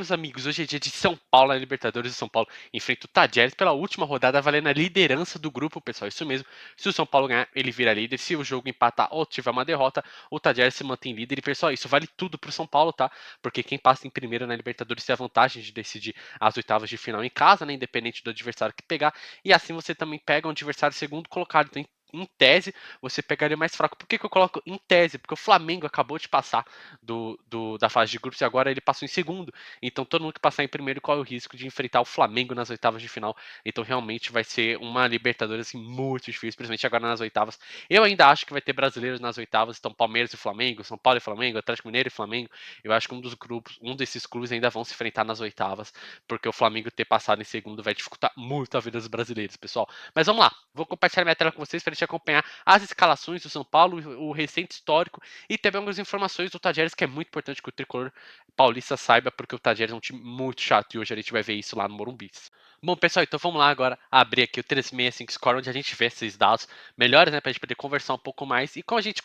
Meus amigos, hoje é dia de São Paulo, na Libertadores. O São Paulo enfrenta o Tadjeres pela última rodada, valendo a liderança do grupo, pessoal. Isso mesmo. Se o São Paulo ganhar, ele vira líder. Se o jogo empatar ou tiver uma derrota, o Tadjeres se mantém líder. E, pessoal, isso vale tudo pro São Paulo, tá? Porque quem passa em primeiro na Libertadores tem a vantagem de decidir as oitavas de final em casa, né? Independente do adversário que pegar. E assim você também pega um adversário segundo colocado. Então, em tese, você pegaria mais fraco. Por que, que eu coloco em tese? Porque o Flamengo acabou de passar da fase de grupos e agora ele passou em segundo. Então, todo mundo que passar em primeiro corre o risco de enfrentar o Flamengo nas oitavas de final. Então, realmente vai ser uma Libertadores assim, muito difícil, principalmente agora nas oitavas. Eu ainda acho que vai ter brasileiros nas oitavas. Então, Palmeiras e Flamengo, São Paulo e Flamengo, Atlético Mineiro e Flamengo. Eu acho que um desses clubes ainda vão se enfrentar nas oitavas, porque o Flamengo ter passado em segundo vai dificultar muito a vida dos brasileiros, pessoal. Mas vamos lá, vou compartilhar minha tela com vocês para a gente acompanhar as escalações do São Paulo, o recente histórico e também algumas informações do Tajeres, que é muito importante que o tricolor paulista saiba, porque o Tajeres é um time muito chato e hoje a gente vai ver isso lá no Morumbi. Bom, pessoal, então vamos lá agora abrir aqui o 365 Score, onde a gente vê esses dados melhores, né, pra gente poder conversar um pouco mais. E como a gente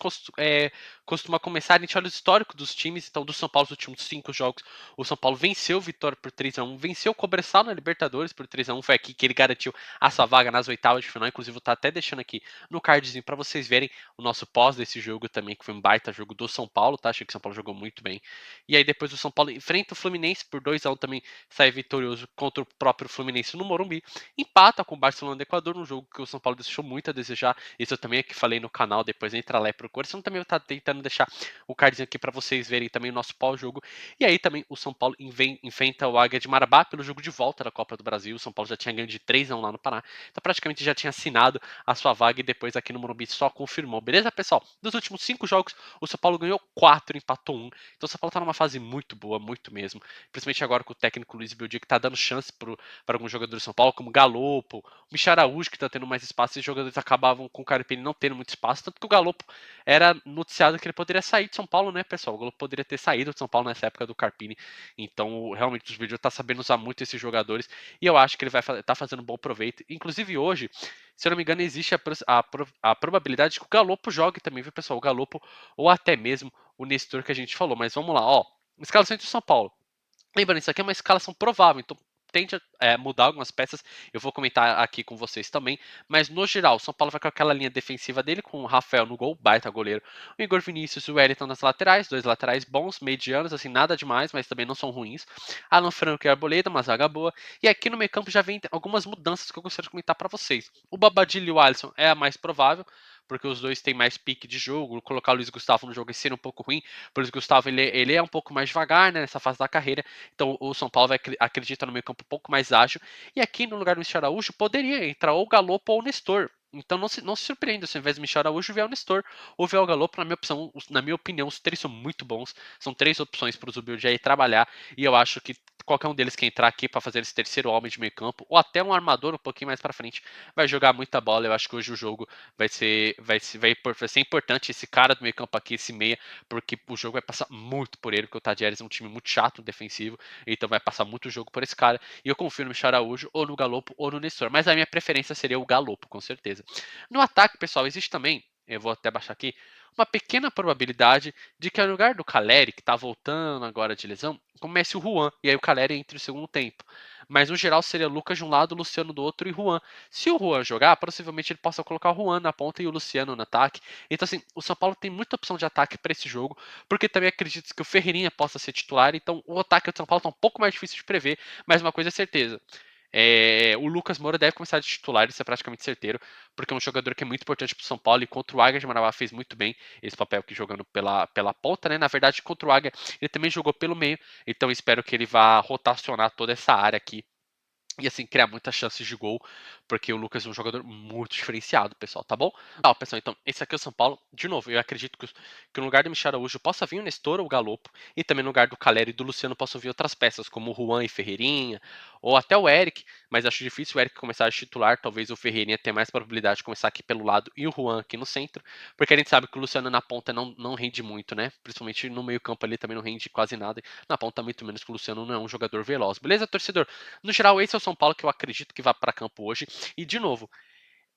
costuma começar, a gente olha o histórico dos times. Então, do São Paulo, os últimos 5 jogos, o São Paulo venceu o Vitória por 3-1, venceu o Cobressal na Libertadores por 3-1, foi aqui que ele garantiu a sua vaga nas oitavas de final. Inclusive, eu tô até deixando aqui no cardzinho para vocês verem o nosso pós desse jogo também, que foi um baita jogo do São Paulo, tá? Achei que o São Paulo jogou muito bem. E aí depois o São Paulo enfrenta o Fluminense por 2-1 também, sai vitorioso contra o próprio Fluminense no Morumbi. Empata com o Barcelona do Equador, um jogo que o São Paulo deixou muito a desejar. Isso eu também aqui falei no canal, depois entra lá e procura. Senão também eu tá tentando deixar o cardzinho aqui para vocês verem também o nosso pós-jogo. E aí também o São Paulo enfrenta o Águia de Marabá pelo jogo de volta da Copa do Brasil. O São Paulo já tinha ganho de 3-1 lá no Pará. Então praticamente já tinha assinado a sua vaga e depois aqui no Morumbi só confirmou. Beleza, pessoal? Dos últimos 5 jogos, o São Paulo ganhou 4, empatou 1. Então o São Paulo tá numa fase muito boa, muito mesmo. Principalmente agora com o técnico Luiz Bieldi, que tá dando chance para alguns jogadores do São Paulo, como Galopo, o Michel Araújo, que tá tendo mais espaço. Esses jogadores acabavam com o Carpini não tendo muito espaço. Tanto que o Galopo era noticiado que ele poderia sair de São Paulo, né, pessoal? O Galopo poderia ter saído de São Paulo nessa época do Carpini. Então, realmente, o Bieldi tá sabendo usar muito esses jogadores. E eu acho que ele vai tá fazendo um bom proveito. Inclusive, hoje, se eu não me engano, existe a probabilidade de que o Galopo jogue também, viu, pessoal? O Galopo ou até mesmo o Nestor que a gente falou. Mas vamos lá, ó. Escalação do São Paulo. Lembrando, isso aqui é uma escalação provável, então tende a mudar algumas peças. Eu vou comentar aqui com vocês também. Mas no geral, o São Paulo vai com aquela linha defensiva dele, com o Rafael no gol, baita goleiro. O Igor Vinícius e o Wellington nas laterais, dois laterais bons, medianos, assim, nada demais, mas também não são ruins. Alan Franco e Arboleda, uma zaga boa. E aqui no meio campo já vem algumas mudanças que eu gostaria de comentar para vocês. O Babadilho e o Alisson é a mais provável, porque os dois têm mais pique de jogo. Colocar o Luiz Gustavo no jogo seria um pouco ruim. O Luiz Gustavo ele é um pouco mais devagar, né, nessa fase da carreira. Então o São Paulo acredita no meio campo um pouco mais ágil. E aqui no lugar do Michel Araújo poderia entrar ou o Galopo ou o Nestor. Então não se surpreenda se ao invés do Michel Araújo vier o Nestor ou vier o Galopo. Na minha opinião, os três são muito bons. São três opções para o Zubildia trabalhar. E eu acho que qualquer um deles que entrar aqui para fazer esse terceiro homem de meio campo, ou até um armador um pouquinho mais para frente, vai jogar muita bola. Eu acho que hoje o jogo vai ser importante esse cara do meio campo aqui, esse meia, porque o jogo vai passar muito por ele, porque o Tadieres é um time muito chato defensivo, então vai passar muito jogo por esse cara. E eu confio no Michel Araújo, ou no Galopo, ou no Nestor. Mas a minha preferência seria o Galopo, com certeza. No ataque, pessoal, existe também, eu vou até baixar aqui, uma pequena probabilidade de que, no lugar do Caleri, que tá voltando agora de lesão, comece o Juan, e aí o Caleri entre o segundo tempo. Mas no geral seria Lucas de um lado, Luciano do outro e Juan. Se o Juan jogar, possivelmente ele possa colocar o Juan na ponta e o Luciano no ataque. Então, assim, o São Paulo tem muita opção de ataque para esse jogo, porque também acredito que o Ferreirinha possa ser titular. Então, o ataque do São Paulo está um pouco mais difícil de prever, mas uma coisa é certeza. O Lucas Moura deve começar de titular, isso é praticamente certeiro, porque é um jogador que é muito importante para o São Paulo e contra o Águia de Marabá fez muito bem esse papel aqui jogando pela ponta, né? Na verdade, contra o Águia ele também jogou pelo meio, então espero que ele vá rotacionar toda essa área aqui e assim, criar muitas chances de gol, porque o Lucas é um jogador muito diferenciado, pessoal, tá bom? Tá, pessoal, então, esse aqui é o São Paulo. De novo, eu acredito que no lugar do Michel Araújo possa vir o Nestor ou o Galopo, e também no lugar do Caleri e do Luciano possam vir outras peças, como o Juan e Ferreirinha, ou até o Eric, mas acho difícil o Eric começar a titular, talvez o Ferreirinha tenha mais probabilidade de começar aqui pelo lado e o Juan aqui no centro, porque a gente sabe que o Luciano na ponta não rende muito, né? Principalmente no meio campo ali também não rende quase nada, na ponta muito menos que o Luciano não é um jogador veloz. Beleza, torcedor? No geral, esse é o São Paulo que eu acredito que vai para campo hoje. E, de novo,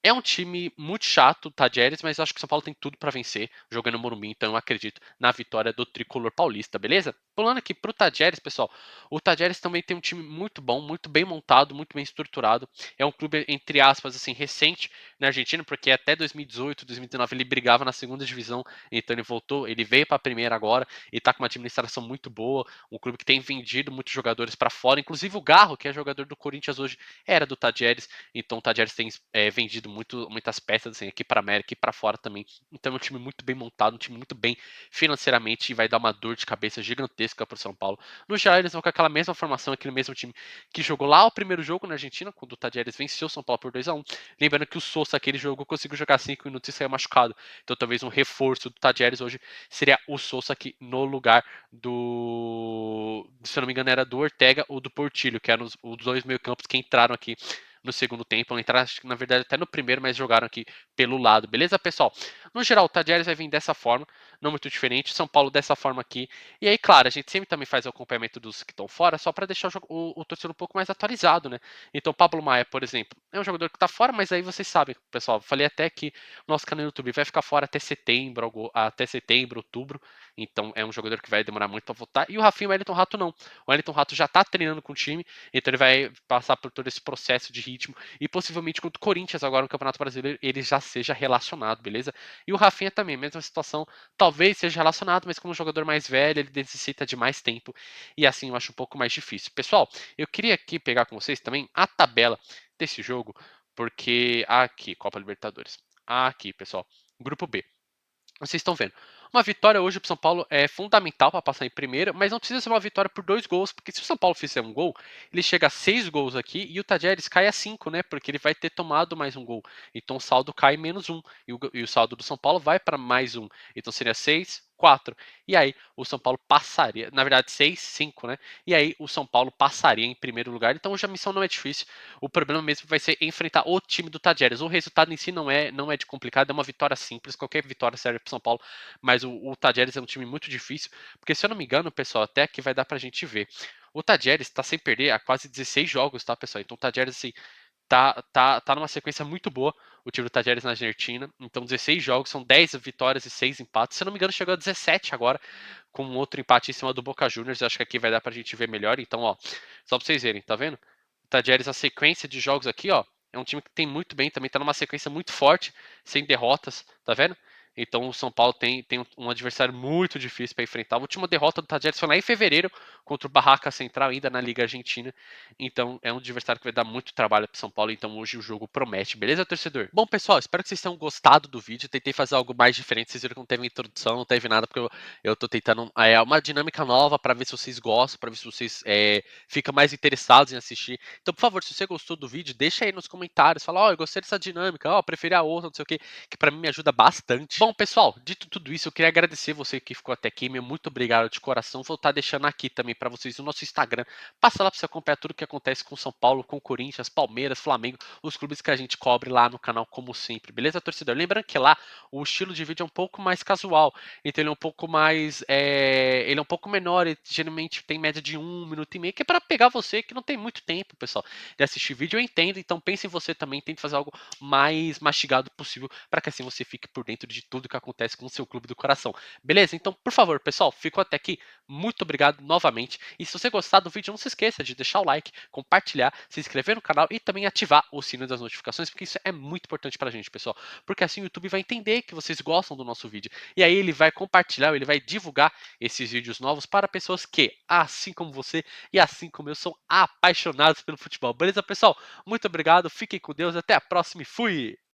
É um time muito chato, o Tadieres, mas eu acho que o São Paulo tem tudo pra vencer, jogando no Morumbi, então eu acredito na vitória do tricolor paulista, beleza? Pulando aqui pro Tadieres, pessoal, o Tadieres também tem um time muito bom, muito bem montado, muito bem estruturado. É um clube, entre aspas, assim, recente na Argentina, porque até 2018, 2019 ele brigava na segunda divisão, então ele voltou, ele veio pra primeira agora e tá com uma administração muito boa, um clube que tem vendido muitos jogadores pra fora, inclusive o Garro, que é jogador do Corinthians hoje, era do Tadieres, então o Tadieres tem vendido muitas peças assim, aqui para América e para fora também. Então é um time muito bem montado, um time muito bem financeiramente e vai dar uma dor de cabeça gigantesca para o São Paulo. No geral, eles vão com aquela mesma formação, aquele mesmo time que jogou lá o primeiro jogo na Argentina, quando o Tadieres venceu o São Paulo por 2-1. Lembrando que o Sousa, aquele jogo, conseguiu jogar 5 minutos e saiu machucado. Então talvez um reforço do Tadieres hoje seria o Sousa aqui no lugar do. Se eu não me engano, era do Ortega ou do Portilho, que eram os dois meio-campos que entraram aqui no segundo tempo. Entraram, acho que, na verdade, até no primeiro, mas jogaram aqui pelo lado. Beleza, pessoal? No geral, o Tadieres vai vir dessa forma, não muito diferente. São Paulo dessa forma aqui. E aí, claro, a gente sempre também faz o acompanhamento dos que estão fora, só para deixar o torcedor um pouco mais atualizado, né? Então, Pablo Maia, por exemplo, é um jogador que está fora, mas aí vocês sabem, pessoal. Falei até que o nosso canal no YouTube vai ficar fora até setembro, outubro. Então, é um jogador que vai demorar muito para voltar. E o Rafinha, o Wellington Rato, não. O Wellington Rato já está treinando com o time, então ele vai passar por todo esse processo de ritmo e possivelmente contra o Corinthians agora no Campeonato Brasileiro ele já seja relacionado, beleza? E o Rafinha também, mesma situação, talvez seja relacionado, mas como um jogador mais velho, ele necessita de mais tempo e assim eu acho um pouco mais difícil. Pessoal, eu queria aqui pegar com vocês também a tabela desse jogo, porque aqui, Copa Libertadores. Aqui, pessoal, Grupo B. Vocês estão vendo. Uma vitória hoje para o São Paulo é fundamental para passar em primeiro, mas não precisa ser uma vitória por 2 gols, porque se o São Paulo fizer um gol, ele chega a 6 gols aqui e o Tadieres cai a 5, né? Porque ele vai ter tomado mais um gol. Então o saldo cai menos um. E o saldo do São Paulo vai para mais um. Então seria 6-4. E aí o São Paulo passaria, na verdade 6-5, né? E aí o São Paulo passaria em primeiro lugar. Então hoje a missão não é difícil. O problema mesmo vai ser enfrentar o time do Tadieres. O resultado em si não é de complicado, é uma vitória simples. Qualquer vitória serve para São Paulo, mas o Tadieres é um time muito difícil, porque se eu não me engano, pessoal, até que vai dar pra gente ver. O Tadieres está sem perder há quase 16 jogos, tá, pessoal? Então o Tadieres, assim, tá numa sequência muito boa, o time do Tadieres na Argentina. Então 16 jogos, são 10 vitórias e 6 empates. Se eu não me engano, chegou a 17 agora, com um outro empate em cima do Boca Juniors. Eu acho que aqui vai dar pra gente ver melhor. Então, ó, só pra vocês verem, tá vendo? O Tadieres, a sequência de jogos aqui, ó, é um time que tem muito bem, também tá numa sequência muito forte, sem derrotas, tá vendo? Então o São Paulo tem um adversário muito difícil para enfrentar. A última derrota do Tadieres foi lá em fevereiro contra o Barraca Central, ainda na Liga Argentina. Então é um adversário que vai dar muito trabalho para São Paulo. Então hoje o jogo promete, beleza, torcedor? Bom, pessoal, espero que vocês tenham gostado do vídeo. Tentei fazer algo mais diferente. Vocês viram que não teve introdução, não teve nada, porque eu tô tentando uma dinâmica nova para ver se vocês gostam, para ver se vocês ficam mais interessados em assistir. Então, por favor, se você gostou do vídeo, deixa aí nos comentários. Fala, ó, eu gostei dessa dinâmica, ó, preferi a outra, não sei o quê, que para mim me ajuda bastante. Bom, pessoal, dito tudo isso, eu queria agradecer você que ficou até aqui. Meu muito obrigado de coração. Vou estar deixando aqui também para vocês o nosso Instagram. Passa lá para você acompanhar tudo o que acontece com São Paulo, com Corinthians, Palmeiras, Flamengo, os clubes que a gente cobre lá no canal, como sempre. Beleza, torcedor? Lembrando que lá o estilo de vídeo é um pouco mais casual. Então ele é um pouco mais. Ele é um pouco menor. Ele geralmente tem média de 1 minuto e meio, que é para pegar você que não tem muito tempo, pessoal, de assistir vídeo. Eu entendo. Então pense em você também. Tente fazer algo mais mastigado possível para que assim você fique por dentro de tudo que acontece com o seu clube do coração. Beleza? Então, por favor, pessoal, ficou até aqui. Muito obrigado novamente. E se você gostar do vídeo, não se esqueça de deixar o like, compartilhar, se inscrever no canal e também ativar o sino das notificações, porque isso é muito importante pra gente, pessoal. Porque assim o YouTube vai entender que vocês gostam do nosso vídeo. E aí ele vai compartilhar, ele vai divulgar esses vídeos novos para pessoas que, assim como você e assim como eu, são apaixonados pelo futebol. Beleza, pessoal? Muito obrigado, fiquem com Deus, até a próxima e fui!